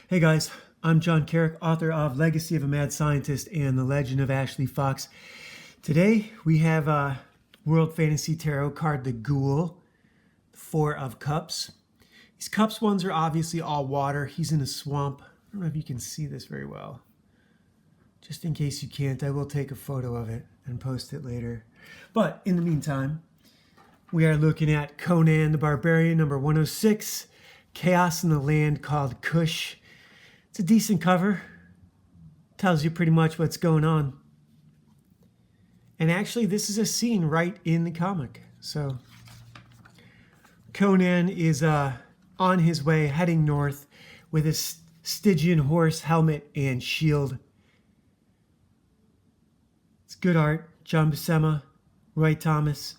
Hey guys, I'm John Carrick, author of Legacy of a Mad Scientist and The Legend of Ashley Fox. Today we have World Fantasy Tarot card, the Ghoul, Four of Cups. These cups ones are obviously all water. He's in a swamp. I don't know if you can see this very well. Just in case you can't, I will take a photo of it and post it later. But in the meantime, we are looking at Conan the Barbarian, number 106, Chaos in the Land Called Kush. It's a decent cover. Tells you pretty much what's going on. And actually, this is a scene right in the comic. So Conan is on his way heading north with a Stygian horse helmet and shield. It's good art. John Buscema, Roy Thomas.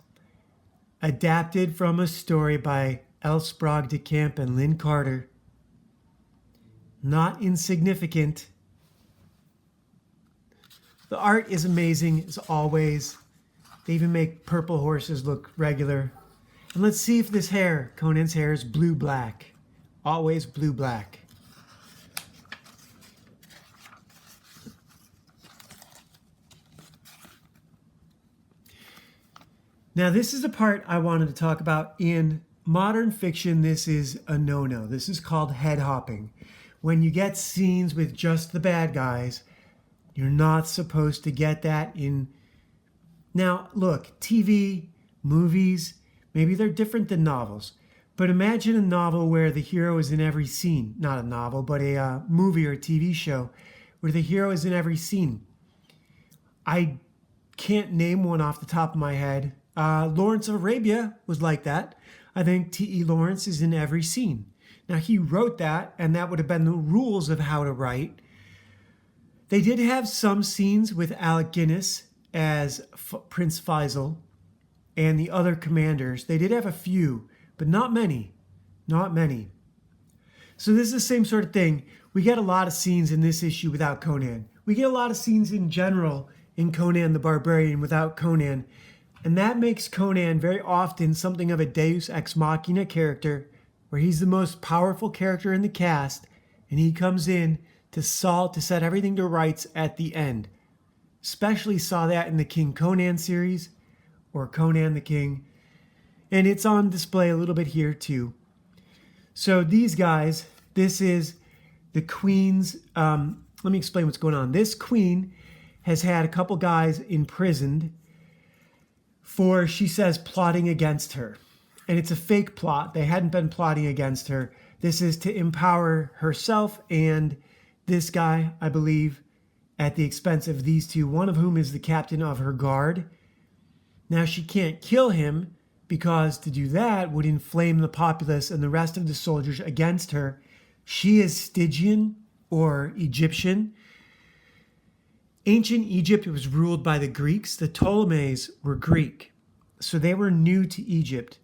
Adapted from a story by L. Sprague de Camp and Lynn Carter. Not insignificant. The art is amazing as always. They even make purple horses look regular. And let's see if this hair, Conan's hair, is blue-black. Always blue-black. Now this is the part I wanted to talk about. In modern fiction, this is a no-no. This is called head hopping. When you get scenes with just the bad guys, you're not supposed to get that in. Now, look, TV, movies, maybe they're different than novels. But imagine a novel where the hero is in every scene. Not a novel, but a movie or a TV show where the hero is in every scene. I can't name one off the top of my head. Lawrence of Arabia was like that. I think T.E. Lawrence is in every scene. Now, he wrote that, and that would have been the rules of how to write. They did have some scenes with Alec Guinness as Prince Faisal and the other commanders. They did have a few, but not many. Not many. So this is the same sort of thing. We get a lot of scenes in this issue without Conan. We get a lot of scenes in general in Conan the Barbarian without Conan. And that makes Conan very often something of a Deus Ex Machina character, where he's the most powerful character in the cast, and he comes in to set everything to rights at the end. Especially saw that in the King Conan series, or Conan the King, and it's on display a little bit here too. So these guys, this is the Queen's, let me explain what's going on. This Queen has had a couple guys imprisoned for, she says, plotting against her. And it's a fake plot. They hadn't been plotting against her. This is to empower herself and this guy, I believe, at the expense of these two, one of whom is the captain of her guard. Now, she can't kill him because to do that would inflame the populace and the rest of the soldiers against her. She is Stygian or Egyptian. Ancient Egypt was ruled by the Greeks. The Ptolemies were Greek, so they were new to Egypt.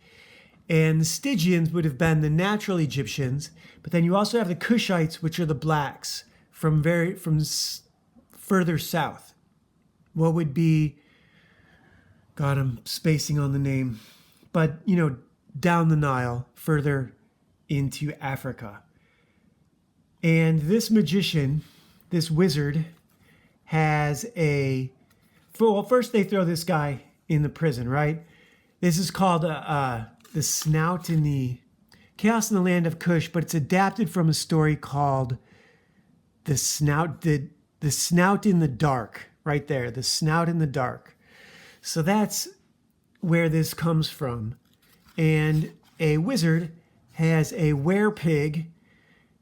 And the Stygians would have been the natural Egyptians, but then you also have the Kushites, which are the blacks from further south. What would be, God, I'm spacing on the name, but down the Nile, further into Africa. And this magician, this wizard, has first they throw this guy in the prison, right? This is called the Snout in the Chaos in the Land of Kush, but it's adapted from a story called The Snout in the Dark, right there, The Snout in the Dark. So that's where this comes from. And a wizard has a werepig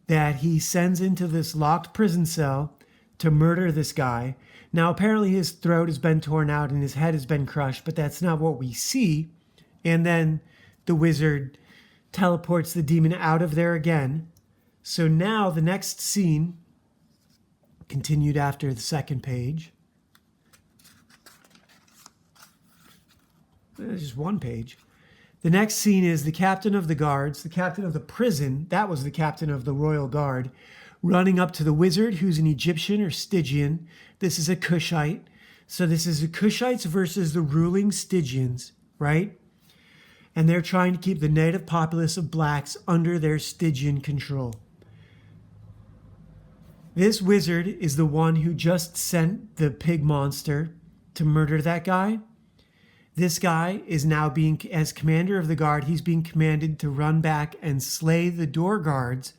that he sends into this locked prison cell to murder this guy. Now, apparently his throat has been torn out and his head has been crushed, but that's not what we see. And then the wizard teleports the demon out of there again. So now the next scene, continued after the second page. There's just one page. The next scene is the captain of the guards, the captain of the prison, that was the captain of the royal guard, running up to the wizard, who's an Egyptian or Stygian. This is a Kushite. So this is the Kushites versus the ruling Stygians, right? And they're trying to keep the native populace of blacks under their Stygian control. This wizard is the one who just sent the pig monster to murder that guy. This guy is now being, as commander of the guard, he's being commanded to run back and slay the door guards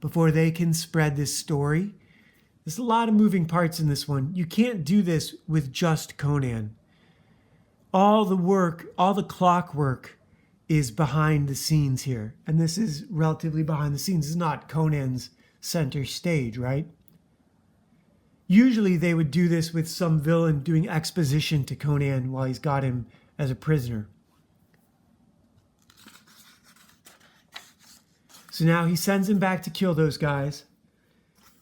before they can spread this story. There's a lot of moving parts in this one. You can't do this with just Conan. All the work, all the clockwork is behind the scenes here. And this is relatively behind the scenes. This is not Conan's center stage, right? Usually they would do this with some villain doing exposition to Conan while he's got him as a prisoner. So now he sends him back to kill those guys.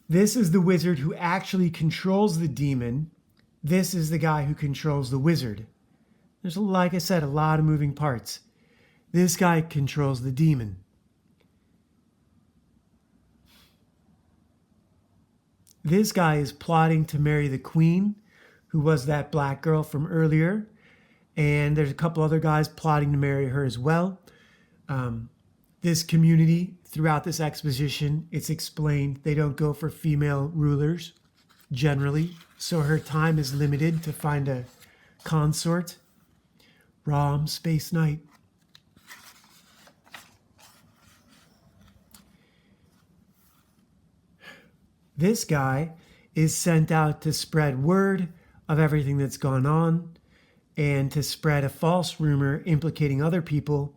This is the wizard who actually controls the demon. This is the guy who controls the wizard. There's, like I said, a lot of moving parts. This guy controls the demon. This guy is plotting to marry the queen, who was that black girl from earlier. And there's a couple other guys plotting to marry her as well. This community, throughout this exposition, it's explained they don't go for female rulers, generally. So her time is limited to find a consort. Rom, Space Knight. This guy is sent out to spread word of everything that's gone on and to spread a false rumor implicating other people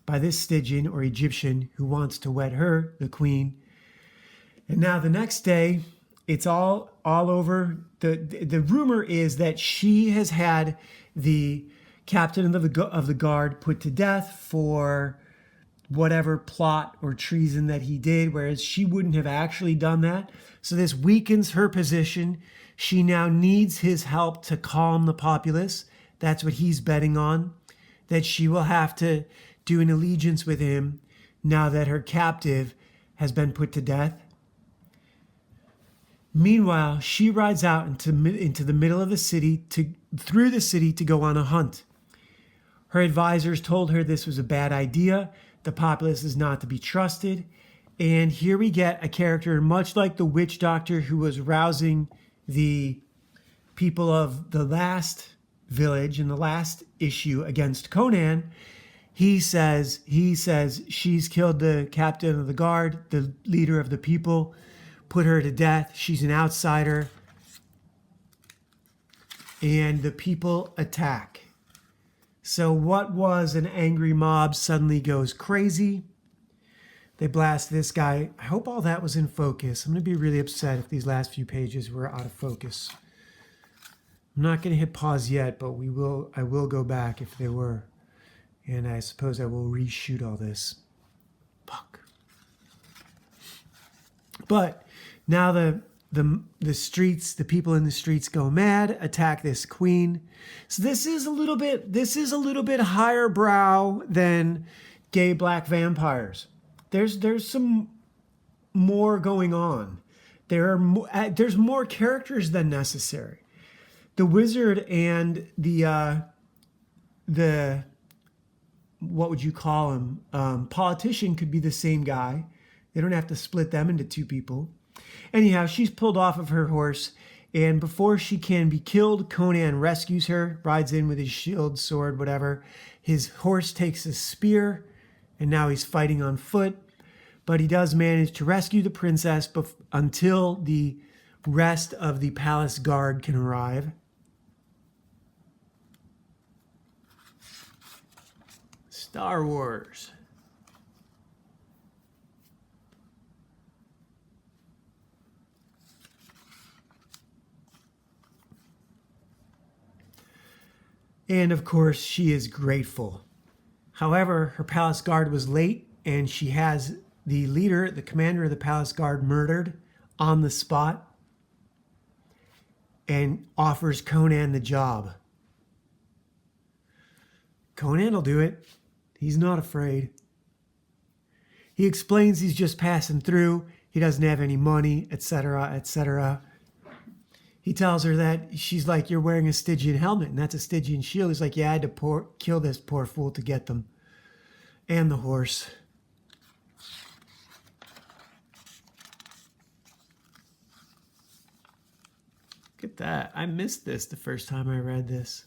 by this Stygian or Egyptian who wants to wed her, the queen. And now the next day, it's all over. The rumor is that she has had the captain of the guard put to death for whatever plot or treason that he did, whereas she wouldn't have actually done that. So this weakens her position. She now needs his help to calm the populace. That's what he's betting on, that she will have to do an allegiance with him now that her captive has been put to death. Meanwhile, she rides out into the middle of the city, through the city to go on a hunt. Her advisors told her this was a bad idea. The populace is not to be trusted. And here we get a character much like the witch doctor who was rousing the people of the last village in the last issue against Conan. He says she's killed the captain of the guard, the leader of the people, put her to death. She's an outsider. And the people attack. So what was an angry mob suddenly goes crazy. They blast this guy. I hope all that was in focus. I'm going to be really upset if these last few pages were out of focus. I'm not going to hit pause yet, but I will go back if they were. And I suppose I will reshoot all this. Fuck. But now the streets, the people in the streets go mad, attack this queen. So this is a little bit higher brow than gay black vampires. There's some more going on. There's more characters than necessary. The wizard and the what would you call him? Politician could be the same guy. They don't have to split them into two people. Anyhow, she's pulled off of her horse, and before she can be killed, Conan rescues her, rides in with his shield, sword, whatever. His horse takes a spear, and now he's fighting on foot. But he does manage to rescue the princess until the rest of the palace guard can arrive. Star Wars. And of course, she is grateful. However, her palace guard was late, and she has the leader, the commander of the palace guard, murdered on the spot, and offers Conan the job. Conan will do it. He's not afraid. He explains he's just passing through. He doesn't have any money, etc., etc. He tells her that, she's like, you're wearing a Stygian helmet, and that's a Stygian shield. He's like, yeah, I had to kill this poor fool to get them. And the horse. at that. I missed this the first time I read this.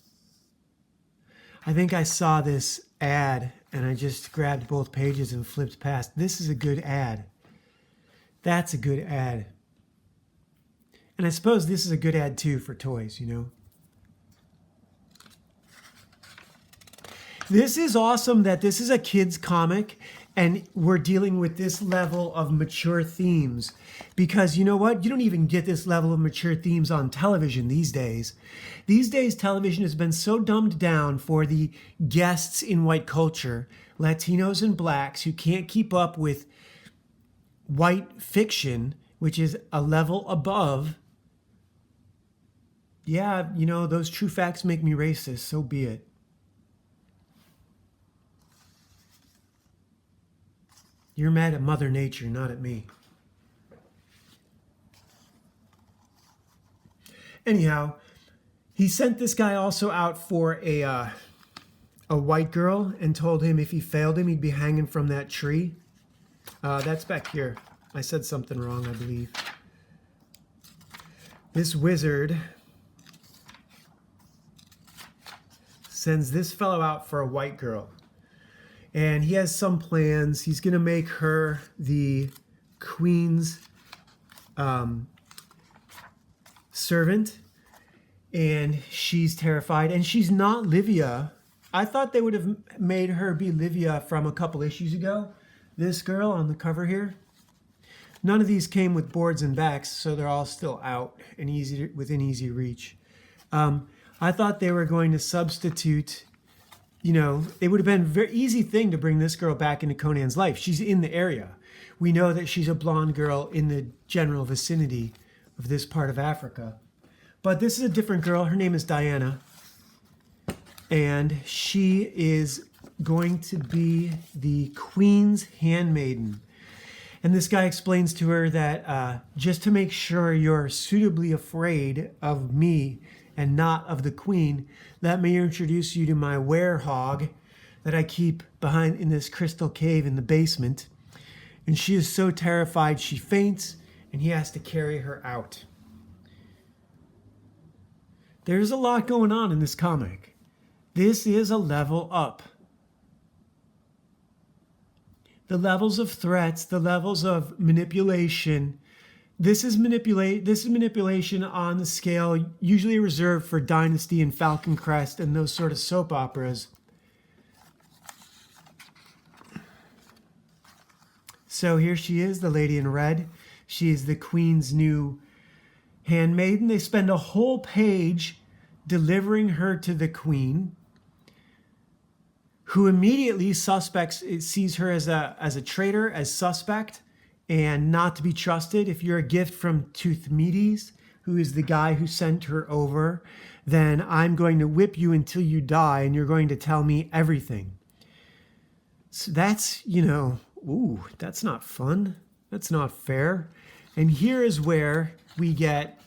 I think I saw this ad and I just grabbed both pages and flipped past. This is a good ad. That's a good ad. And I suppose this is a good ad too for toys, you know. This is awesome that this is a kid's comic and we're dealing with this level of mature themes, because you know what? You don't even get this level of mature themes on television these days. These days, television has been so dumbed down for the guests in white culture, Latinos and blacks who can't keep up with white fiction, which is a level above. Yeah, you know, those true facts make me racist, so be it. You're mad at Mother Nature, not at me. Anyhow, he sent this guy also out for a white girl and told him if he failed him, he'd be hanging from that tree. That's back here. I said something wrong, I believe. This wizard sends this fellow out for a white girl. And he has some plans. He's going to make her the queen's servant. And she's terrified. And she's not Livia. I thought they would have made her be Livia from a couple issues ago. This girl on the cover here. None of these came with boards and backs, so they're all still out and within easy reach. I thought they were going to substitute... You know, it would have been a very easy thing to bring this girl back into Conan's life. She's in the area. We know that she's a blonde girl in the general vicinity of this part of Africa. But this is a different girl. Her name is Diana. And she is going to be the queen's handmaiden. And this guy explains to her that just to make sure you're suitably afraid of me and not of the queen, let me introduce you to my werehog that I keep behind in this crystal cave in the basement. And she is so terrified she faints, and he has to carry her out. There's a lot going on in this comic. This is a level up. The levels of threats, the levels of manipulation. This is manipulation on the scale usually reserved for Dynasty and Falcon Crest and those sort of soap operas. So here she is, the lady in red. She is the queen's new handmaiden. They spend a whole page delivering her to the queen, who immediately sees her as a traitor, as suspect, and not to be trusted. If you're a gift from Toothmedes, who is the guy who sent her over, then I'm going to whip you until you die, and you're going to tell me everything. So that's, you know, ooh, that's not fun. That's not fair. And here is where we get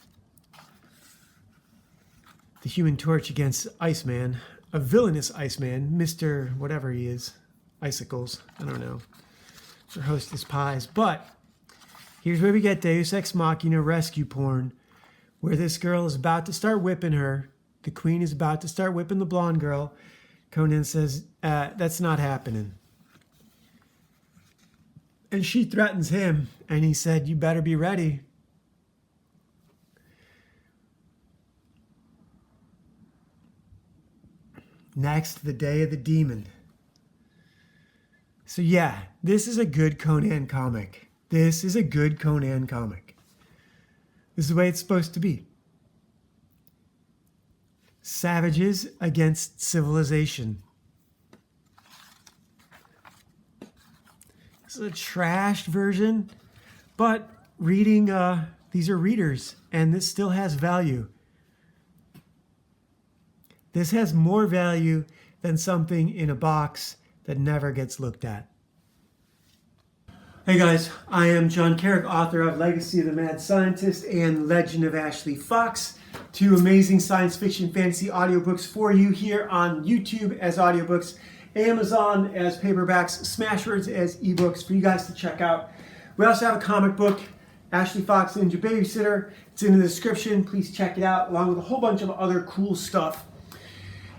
the Human Torch against Iceman, a villainous Iceman, Mr. whatever he is, Icicles, I don't know, or Hostess Pies. But here's where we get Deus Ex Machina rescue porn, where this girl is about to start whipping her. The queen is about to start whipping the blonde girl. Conan says, that's not happening. And she threatens him, and he said, you better be ready. Next, the Day of the Demon. So yeah, this is a good Conan comic. This is a good Conan comic. This is the way it's supposed to be. Savages against civilization. This is a trashed version, but these are readers, and this still has value. This has more value than something in a box that never gets looked at. Hey guys, I am John Carrick, author of Legacy of the Mad Scientist and Legend of Ashley Fox, two amazing science fiction fantasy audiobooks for you here on YouTube as audiobooks, Amazon as paperbacks, Smashwords as ebooks for you guys to check out. We also have a comic book Ashley Fox Ninja Babysitter. It's in the description. Please check it out, along with a whole bunch of other cool stuff.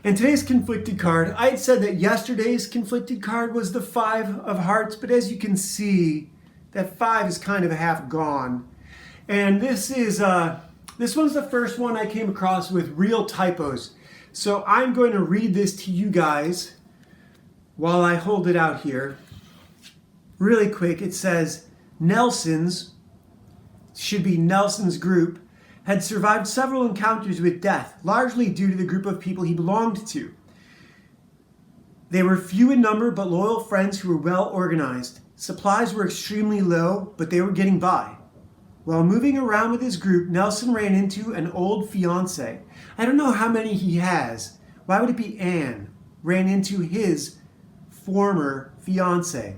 And today's conflicted card, I had said that yesterday's conflicted card was the 5 of Hearts, but as you can see, that 5 is kind of half gone. And this one's the first one I came across with real typos. So I'm going to read this to you guys while I hold it out here. Really quick, it says, Nelson's, should be Nelson's group, had survived several encounters with death, largely due to the group of people he belonged to. They were few in number, but loyal friends who were well organized. Supplies were extremely low, but they were getting by. While moving around with his group, Nelson ran into an old fiancée. I don't know how many he has. Why would it be Anne? Ran into his former fiancée.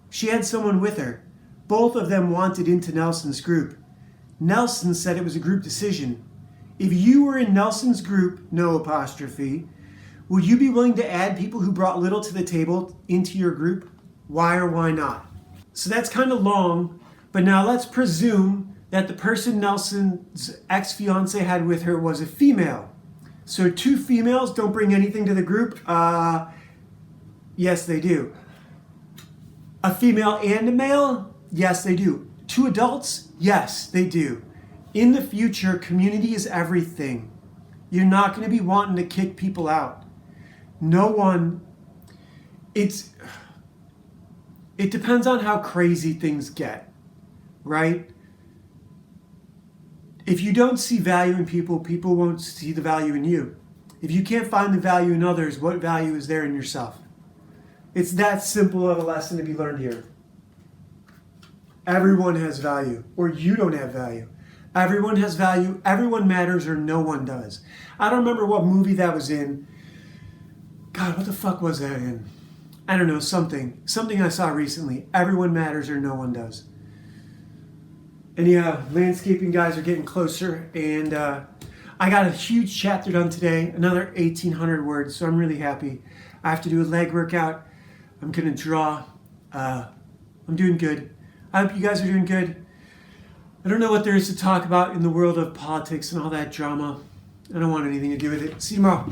She had someone with her. Both of them wanted into Nelson's group. Nelson said it was a group decision. If you were in Nelson's group, no apostrophe, would you be willing to add people who brought little to the table into your group? Why or why not? So that's kind of long, but now let's presume that the person Nelson's ex-fiancée had with her was a female. So 2 females don't bring anything to the group? Yes, they do. A female and a male? Yes, they do. 2 adults? Yes, they do. In the future, community is everything. You're not going to be wanting to kick people out. No one. It depends on how crazy things get, right? If you don't see value in people, people won't see the value in you. If you can't find the value in others, what value is there in yourself? It's that simple of a lesson to be learned here. Everyone has value, or you don't have value. Everyone has value, everyone matters, or no one does. I don't remember what movie that was in. God, what the fuck was that in? I don't know, something I saw recently. Everyone matters or no one does. And yeah, landscaping guys are getting closer, and I got a huge chapter done today, another 1,800 words, so I'm really happy. I have to do a leg workout. I'm gonna draw. I'm doing good. I hope you guys are doing good. I don't know what there is to talk about in the world of politics and all that drama. I don't want anything to do with it. See you tomorrow.